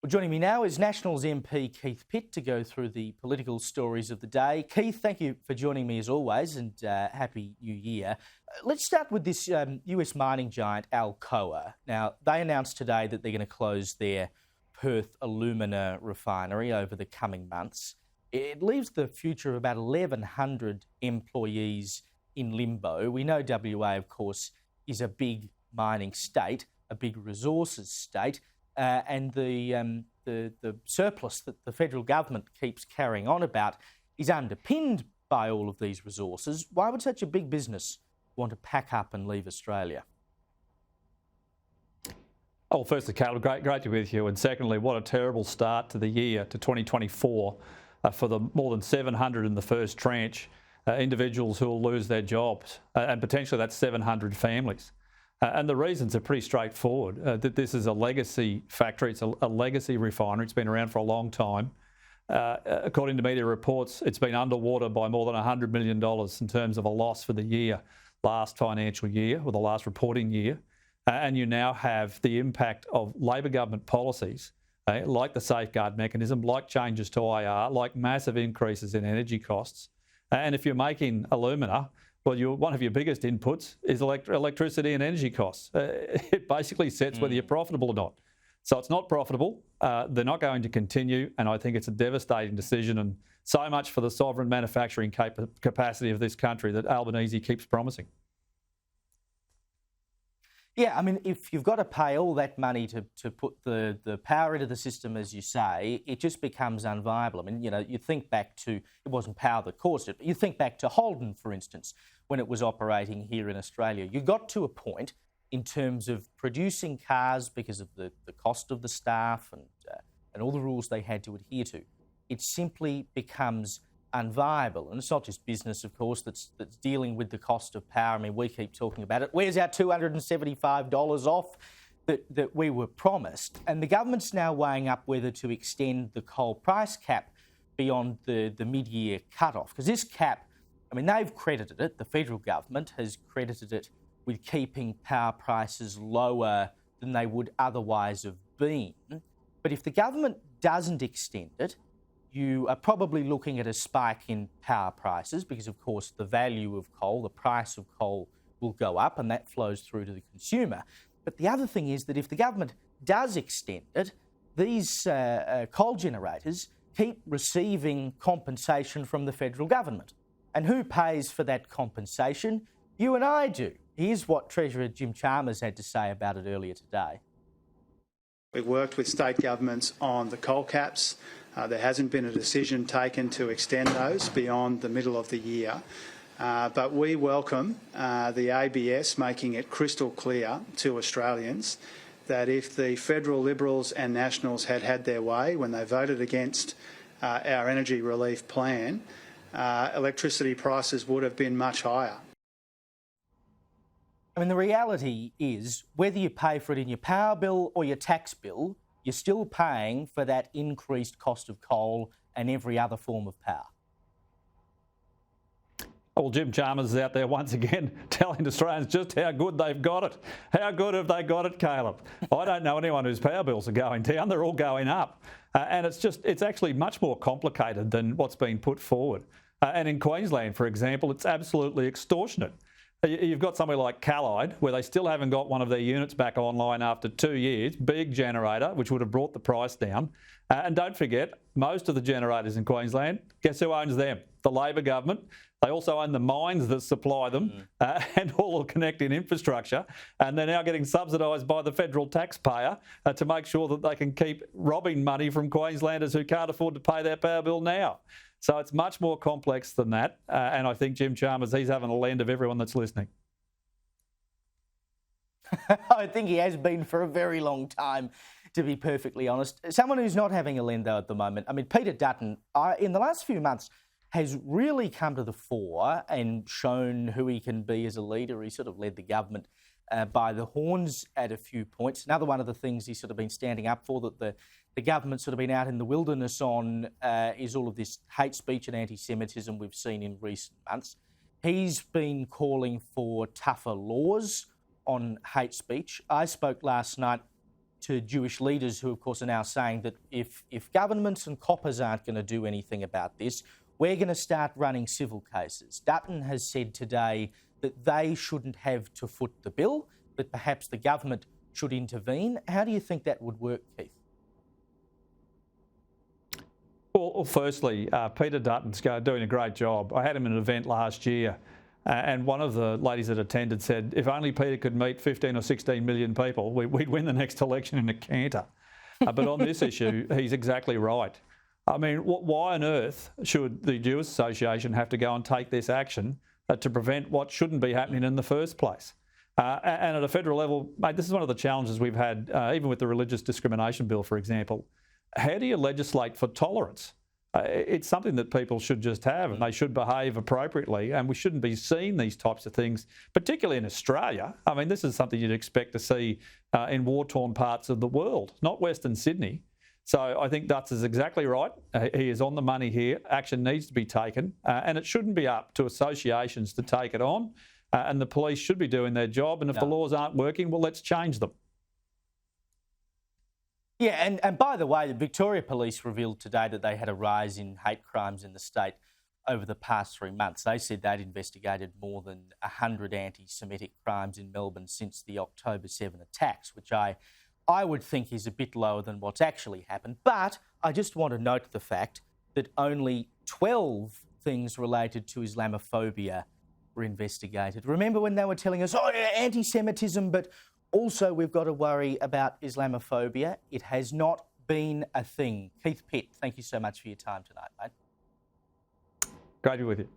Well, joining me now is Nationals MP Keith Pitt to go through the political stories of the day. Keith, thank you for joining me as always, and Happy New Year. Let's start with this US mining giant Alcoa. Now, they announced today that they're going to close their Perth alumina refinery over the coming months. It leaves the future of about 1,100 employees in limbo. We know WA, of course, is a big mining state, a big resources state. And the surplus that the federal government keeps carrying on about is underpinned by all of these resources. Why would such a big business want to pack up and leave Australia? Oh, firstly, Caleb, great to be with you. And secondly, what a terrible start to the year, to 2024, for the more than 700 in the first tranche, individuals who will lose their jobs. And potentially that's 700 families. And the reasons are pretty straightforward. That this is a legacy factory, it's a legacy refinery, it's been around for a long time. According to media reports, it's been underwater by more than $100 million in terms of a loss for the year, last financial year, or the last reporting year. And you now have the impact of Labor government policies, like the safeguard mechanism, like changes to IR, like massive increases in energy costs. And if you're making alumina, well, one of your biggest inputs is electricity and energy costs. It basically sets whether you're profitable or not. So it's not profitable. They're not going to continue, and I think it's a devastating decision, and so much for the sovereign manufacturing capacity of this country that Albanese keeps promising. Yeah, I mean, if you've got to pay all that money to put the power into the system, as you say, it just becomes unviable. I mean, you know, you think back to, it wasn't power that caused it, but you think back to Holden, for instance, when it was operating here in Australia. You got to a point in terms of producing cars because of the cost of the staff and all the rules they had to adhere to. It simply becomes unviable. And it's not just business, of course, that's dealing with the cost of power. I mean, we keep talking about it. Where's our $275 off that we were promised? And the government's now weighing up whether to extend the coal price cap beyond the mid-year cut-off. Because this cap, I mean, they've credited it, the federal government has credited it with keeping power prices lower than they would otherwise have been. But if the government doesn't extend it, you are probably looking at a spike in power prices because, of course, the value of coal, the price of coal will go up, and that flows through to the consumer. But the other thing is that if the government does extend it, these coal generators keep receiving compensation from the federal government. And who pays for that compensation? You and I do. Here's what Treasurer Jim Chalmers had to say about it earlier today. We've worked with state governments on the coal caps. There hasn't been a decision taken to extend those beyond the middle of the year. But we welcome the ABS making it crystal clear to Australians that if the federal Liberals and Nationals had had their way when they voted against our energy relief plan, electricity prices would have been much higher. I mean, the reality is, whether you pay for it in your power bill or your tax bill, you're still paying for that increased cost of coal and every other form of power. Well, Jim Chalmers is out there once again telling Australians just how good they've got it. How good have they got it, Caleb? I don't know anyone whose power bills are going down. They're all going up. And it's actually much more complicated than what's been put forward. And in Queensland, for example, it's absolutely extortionate. You've got somewhere like Callide, where they still haven't got one of their units back online after 2 years, big generator, which would have brought the price down. And don't forget, most of the generators in Queensland, guess who owns them? The Labor government. They also own the mines that supply them and all the connecting infrastructure. And they're now getting subsidised by the federal taxpayer to make sure that they can keep robbing money from Queenslanders who can't afford to pay their power bill now. So it's much more complex than that. And I think Jim Chalmers, he's having a lend of everyone that's listening. I think he has been for a very long time, to be perfectly honest. Someone who's not having a lend, though, at the moment, I mean, Peter Dutton, in the last few months, has really come to the fore and shown who he can be as a leader. He sort of led the government by the horns at a few points. Another one of the things he's sort of been standing up for that the government's sort of been out in the wilderness on is all of this hate speech and anti-Semitism we've seen in recent months. He's been calling for tougher laws on hate speech. I spoke last night to Jewish leaders who, of course, are now saying that if governments and coppers aren't going to do anything about this, we're going to start running civil cases. Dutton has said today that they shouldn't have to foot the bill, but perhaps the government should intervene. How do you think that would work, Keith? Well, firstly, Peter Dutton's doing a great job. I had him at an event last year, and one of the ladies that attended said, if only Peter could meet 15 or 16 million people, we'd win the next election in a canter. But on this issue, he's exactly right. I mean, why on earth should the Jewish Association have to go and take this action to prevent what shouldn't be happening in the first place? And at a federal level, mate, this is one of the challenges we've had, even with the religious discrimination bill, for example. How do you legislate for tolerance? It's something that people should just have, and they should behave appropriately, and we shouldn't be seeing these types of things, particularly in Australia. I mean, this is something you'd expect to see in war-torn parts of the world, not Western Sydney. So I think Dutz is exactly right. He is on the money here. Action needs to be taken, and it shouldn't be up to associations to take it on, and the police should be doing their job, and if the laws aren't working, well, let's change them. Yeah, and by the way, the Victoria Police revealed today that they had a rise in hate crimes in the state over the past 3 months. They said they'd investigated more than 100 anti-Semitic crimes in Melbourne since the October 7 attacks, which I would think is a bit lower than what's actually happened. But I just want to note the fact that only 12 things related to Islamophobia were investigated. Remember when they were telling us, oh, yeah, anti-Semitism, but also we've got to worry about Islamophobia? It has not been a thing. Keith Pitt, thank you so much for your time tonight, mate. Great to be with you.